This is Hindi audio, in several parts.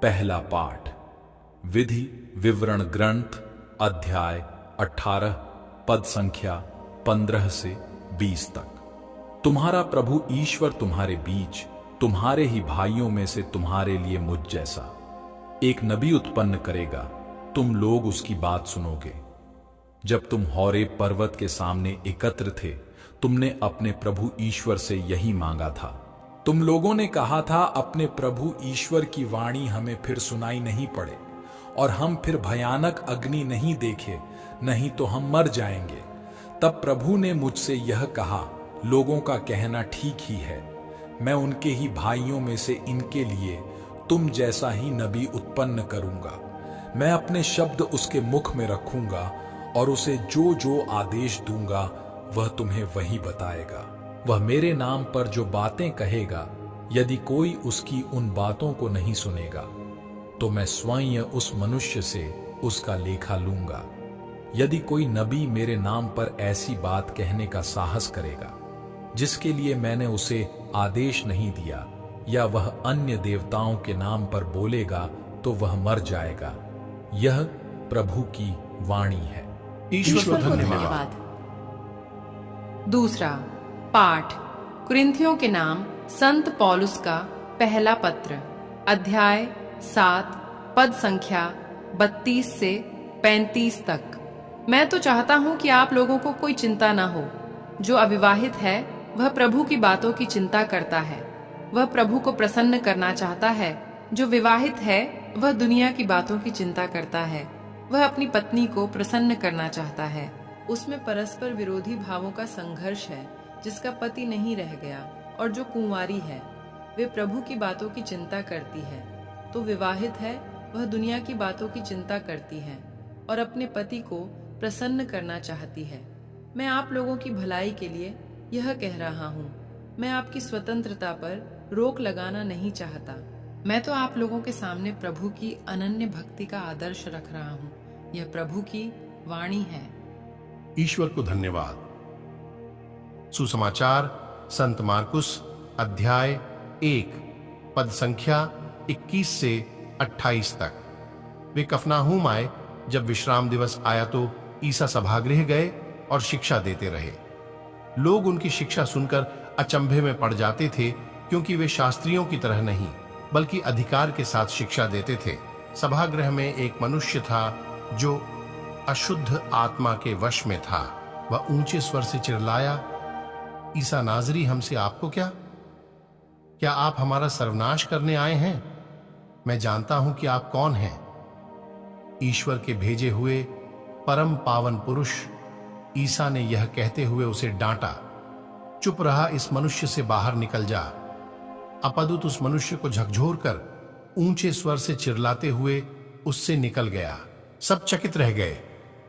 पहला पाठ। विधि विवरण ग्रंथ अध्याय 18 पद संख्या 15 से 20 तक। तुम्हारा प्रभु ईश्वर तुम्हारे बीच तुम्हारे ही भाइयों में से तुम्हारे लिए मुझ जैसा एक नबी उत्पन्न करेगा। तुम लोग उसकी बात सुनोगे। जब तुम होरेब पर्वत के सामने एकत्र थे, तुमने अपने प्रभु ईश्वर से यही मांगा था। तुम लोगों ने कहा था, अपने प्रभु ईश्वर की वाणी हमें फिर सुनाई नहीं पड़े और हम फिर भयानक अग्नि नहीं देखे, नहीं तो हम मर जाएंगे। तब प्रभु ने मुझसे यह कहा, लोगों का कहना ठीक ही है। मैं उनके ही भाइयों में से इनके लिए तुम जैसा ही नबी उत्पन्न करूंगा। मैं अपने शब्द उसके मुख में रखूंगा और उसे जो जो आदेश दूंगा वह तुम्हें वही बताएगा। वह मेरे नाम पर जो बातें कहेगा, यदि कोई उसकी उन बातों को नहीं सुनेगा, तो मैं स्वयं उस मनुष्य से उसका लेखा लूंगा। यदि कोई नबी मेरे नाम पर ऐसी बात कहने का साहस करेगा जिसके लिए मैंने उसे आदेश नहीं दिया, या वह अन्य देवताओं के नाम पर बोलेगा, तो वह मर जाएगा। यह प्रभु की वाणी है। ईश्वर को धन्यवाद। दूसरा पाठ। कुरिन्थियों के नाम संत पौलुस का पहला पत्र अध्याय 7 पद संख्या 32 से 35 तक। मैं तो चाहता हूं कि आप लोगों को कोई चिंता ना हो। जो अविवाहित है वह प्रभु की बातों की चिंता करता है। वह प्रभु को प्रसन्न करना चाहता है। जो विवाहित है वह दुनिया की बातों की चिंता करता है। वह अपनी पत्नी को प्रसन्न करना चाहता है। उसमें परस्पर विरोधी भावों का संघर्ष है। जिसका पति नहीं रह गया और जो कुंवारी है वे प्रभु की बातों की चिंता करती है। तो विवाहित है वह दुनिया की बातों की चिंता करती है और अपने पति को प्रसन्न करना चाहती है। मैं आप लोगों की भलाई के लिए यह कह रहा हूँ। मैं आपकी स्वतंत्रता पर रोक लगाना नहीं चाहता। मैं तो आप लोगों के सामने प्रभु की अनन्य भक्ति का आदर्श रख रहा हूँ। यह प्रभु की वाणी है। ईश्वर को धन्यवाद। सुसमाचार संत मार्कुस अध्याय 1 पद संख्या 21 से 28 तक। वे कफरनहूम आए। जब विश्राम दिवस आया तो ईसा सभागृह गए और शिक्षा देते रहे। लोग उनकी शिक्षा सुनकर अचंभे में पड़ जाते थे, क्योंकि वे शास्त्रियों की तरह नहीं बल्कि अधिकार के साथ शिक्षा देते थे। सभागृह में एक मनुष्य था जो अशुद्ध आत्मा के वश में था। वह ऊंचे स्वर से चिल्लाया, ईसा नाजरी, हमसे आपको क्या आप हमारा सर्वनाश करने आए हैं? मैं जानता हूं कि आप कौन हैं। ईश्वर के भेजे हुए परम पावन पुरुष। ईसा ने यह कहते हुए उसे डांटा, चुप रहा, इस मनुष्य से बाहर निकल जा। अपदूत उस मनुष्य को झकझोर कर ऊंचे स्वर से चिल्लाते हुए उससे निकल गया। सब चकित रह गए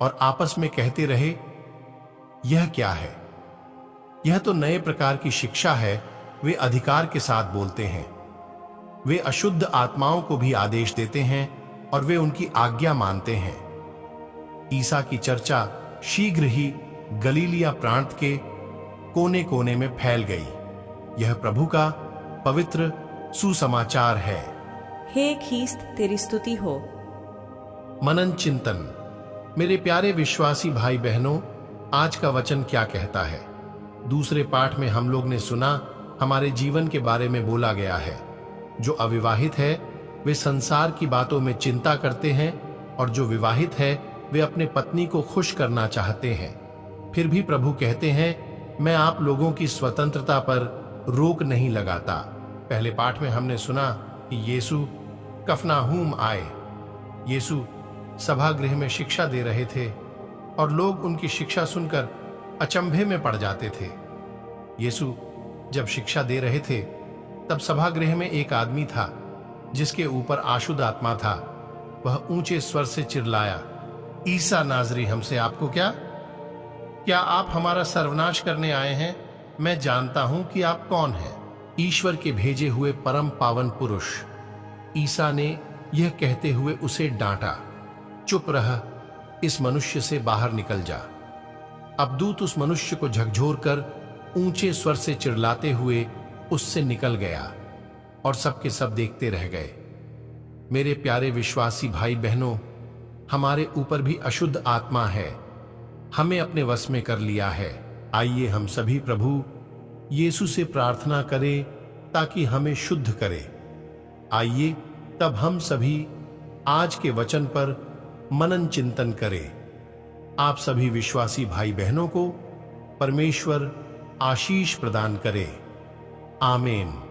और आपस में कहते रहे, यह क्या है? यह तो नए प्रकार की शिक्षा है। वे अधिकार के साथ बोलते हैं। वे अशुद्ध आत्माओं को भी आदेश देते हैं और वे उनकी आज्ञा मानते हैं। ईसा की चर्चा शीघ्र ही गलीलिया प्रांत के कोने कोने में फैल गई। यह प्रभु का पवित्र सुसमाचार है। हे ख्रीस्त, तेरी स्तुति हो। मनन चिंतन। मेरे प्यारे विश्वासी भाई बहनों, आज का वचन क्या कहता है? दूसरे पाठ में हम लोग ने सुना, हमारे जीवन के बारे में बोला गया है। जो अविवाहित है वे संसार की बातों में चिंता करते हैं और जो विवाहित है वे अपने पत्नी को खुश करना चाहते हैं। फिर भी प्रभु कहते हैं, मैं आप लोगों की स्वतंत्रता पर रोक नहीं लगाता। पहले पाठ में हमने सुना कि यीशु कफरनहूम आए। यीशु सभागृह में शिक्षा दे रहे थे और लोग उनकी शिक्षा सुनकर अचंभे में पड़ जाते थे। यीशु जब शिक्षा दे रहे थे तब सभागृह में एक आदमी था जिसके ऊपर अशुद्ध आत्मा था। वह ऊंचे स्वर से चिल्लाया, ईसा नाजरी, हमसे आपको क्या आप हमारा सर्वनाश करने आए हैं? मैं जानता हूं कि आप कौन हैं। ईश्वर के भेजे हुए परम पावन पुरुष। ईसा ने यह कहते हुए उसे डांटा, चुप रह, इस मनुष्य से बाहर निकल जा। अब दूत उस मनुष्य को झकझोर कर ऊंचे स्वर से चिल्लाते हुए उससे निकल गया और सबके सब देखते रह गए। मेरे प्यारे विश्वासी भाई बहनों, हमारे ऊपर भी अशुद्ध आत्मा है, हमें अपने वश में कर लिया है। आइए हम सभी प्रभु यीशु से प्रार्थना करें ताकि हमें शुद्ध करे। आइए तब हम सभी आज के वचन पर मनन चिंतन करें। आप सभी विश्वासी भाई बहनों को परमेश्वर आशीष प्रदान करे। आमीन।